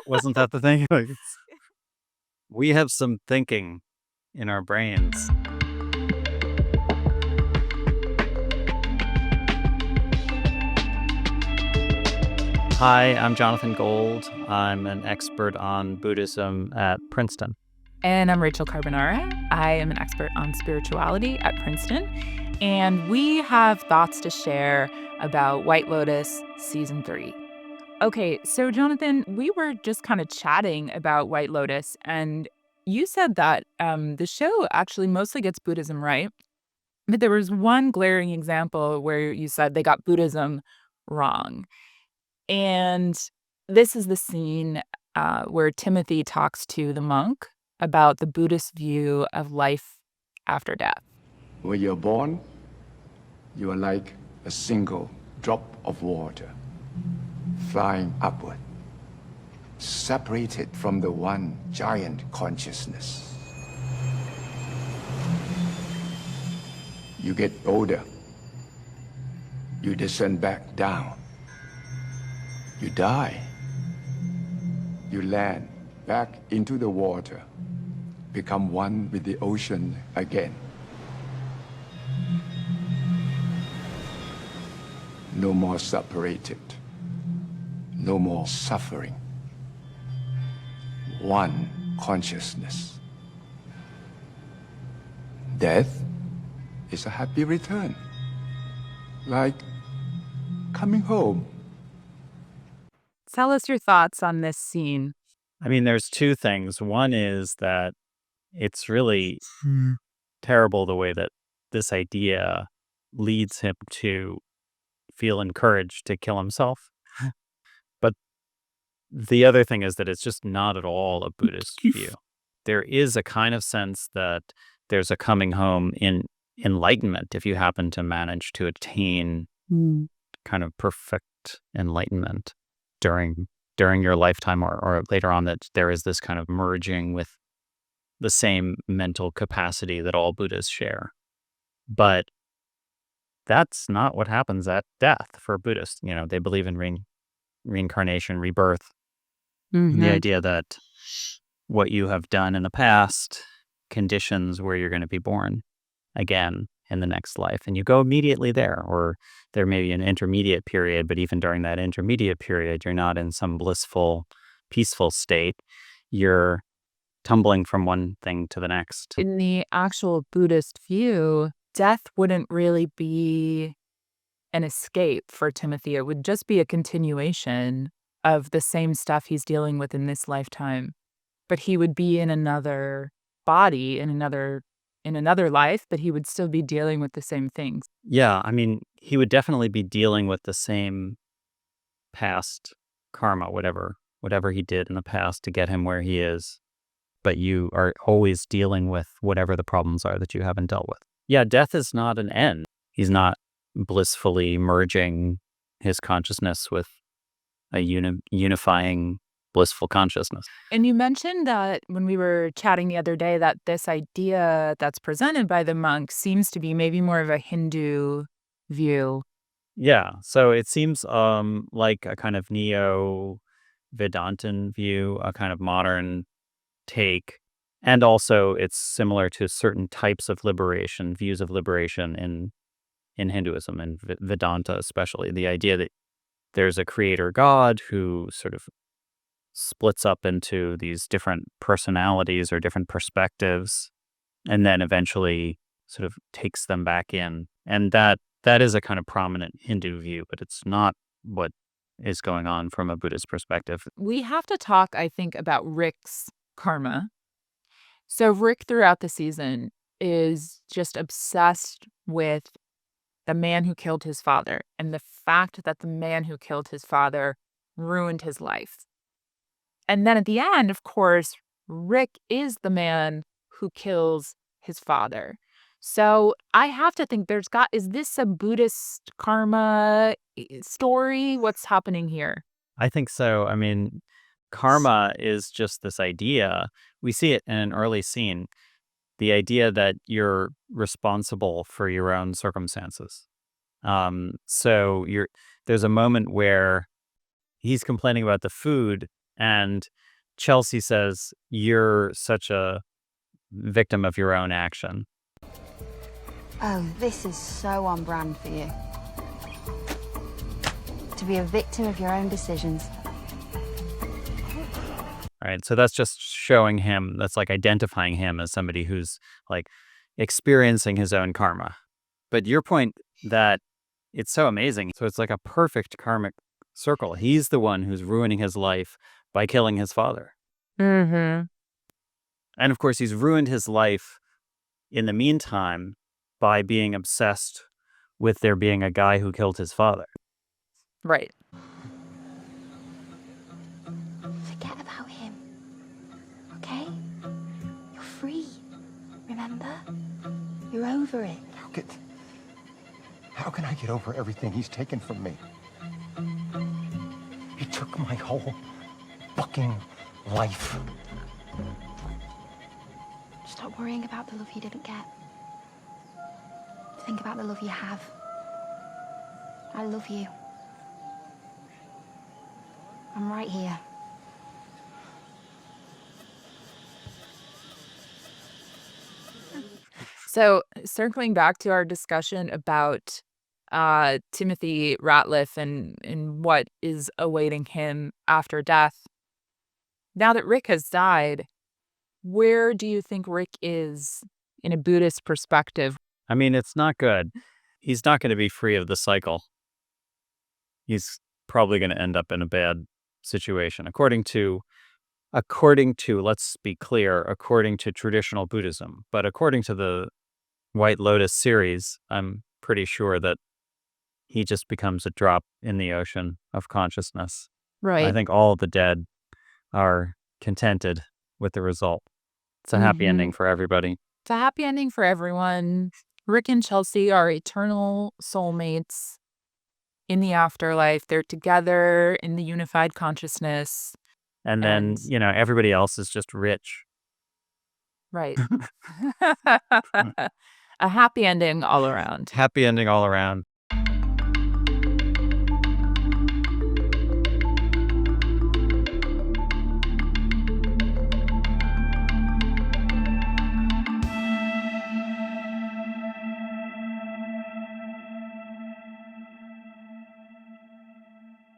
Wasn't that the thing? We have some thinking in our brains. Hi, I'm Jonathan Gold. I'm an expert on Buddhism at Princeton. And I'm Rachel Carbonara. I am an expert on spirituality at Princeton. And we have thoughts to share about White Lotus Season 3. Okay, so Jonathan, we were just kind of chatting about White Lotus, and you said that the show actually mostly gets Buddhism right. But there was one glaring example where you said they got Buddhism wrong. And this is the scene where Timothy talks to the monk about the Buddhist view of life after death. When you're born, you are like a single drop of water flying upward, separated from the one giant consciousness. You get older, you descend back down. You die. You land back into the water, become one with the ocean again. No more separated. No more suffering. One consciousness. Death is a happy return. Like coming home. Tell us your thoughts on this scene. I mean, there's two things. One is that it's really terrible the way that this idea leads him to feel encouraged to kill himself. But the other thing is that it's just not at all a Buddhist view. There is a kind of sense that there's a coming home in enlightenment if you happen to manage to attain kind of perfect enlightenment during your lifetime or later on, that there is this kind of merging with the same mental capacity that all Buddhists share. But that's not what happens at death for Buddhists. You know, they believe in reincarnation, rebirth. The idea that what you have done in the past conditions where you're going to be born again in the next life. And you go immediately there, or there may be an intermediate period, but even during that intermediate period, you're not in some blissful, peaceful state. You're tumbling from one thing to the next. In the actual Buddhist view, death wouldn't really be an escape for Timothy. It would just be a continuation of the same stuff he's dealing with in this lifetime. But he would be in another body, in another life, but he would still be dealing with the same things. Yeah, I mean, he would definitely be dealing with the same past karma, whatever he did in the past to get him where he is. But you are always dealing with whatever the problems are that you haven't dealt with. Yeah, death is not an end. He's not blissfully merging his consciousness with a unifying blissful consciousness. And you mentioned that when we were chatting the other day that this idea that's presented by the monk seems to be maybe more of a Hindu view. Yeah, so it seems like a kind of neo-Vedantin view, a kind of modern take. And also it's similar to certain types of liberation, views of liberation in Hinduism and Vedanta especially. The idea that there's a creator God who sort of splits up into these different personalities or different perspectives, and then eventually sort of takes them back in. And that is a kind of prominent Hindu view, but it's not what is going on from a Buddhist perspective. We have to talk, I think, about Rick's karma. So Rick throughout the season is just obsessed with the man who killed his father and the fact that the man who killed his father ruined his life. And then at the end, of course, Rick is the man who kills his father. So I have to think is this a Buddhist karma story? What's happening here? I think so. I mean, karma is just this idea. We see it in an early scene. The idea that you're responsible for your own circumstances. So there's a moment where he's complaining about the food And Chelsea says, "You're such a victim of your own action." Oh, this is so on brand for you. To be a victim of your own decisions. Right. So that's just showing him, that's like identifying him as somebody who's like experiencing his own karma. But your point that it's so amazing. So it's like a perfect karmic circle. He's the one who's ruining his life by killing his father. Mm-hmm. And of course, he's ruined his life in the meantime by being obsessed with there being a guy who killed his father. Right. Forget about him. Okay? You're free. Remember? You're over it. How can I get over everything he's taken from me? He took my whole fucking life. Stop worrying about the love you didn't get. Think about the love you have. I love you. I'm right here. So circling back to our discussion about Timothy Ratliff and what is awaiting him after death, now that Rick has died, where do you think Rick is in a Buddhist perspective? I mean, it's not good. He's not going to be free of the cycle. He's probably going to end up in a bad situation. According to, let's be clear, according to traditional Buddhism, but according to the White Lotus series, I'm pretty sure that he just becomes a drop in the ocean of consciousness. Right. I think all the dead are contented with the result. It's a happy ending for everybody. It's a happy ending for everyone. Rick and Chelsea are eternal soulmates in the afterlife. They're together in the unified consciousness. And then, everybody else is just rich. Right. A happy ending all around. Happy ending all around.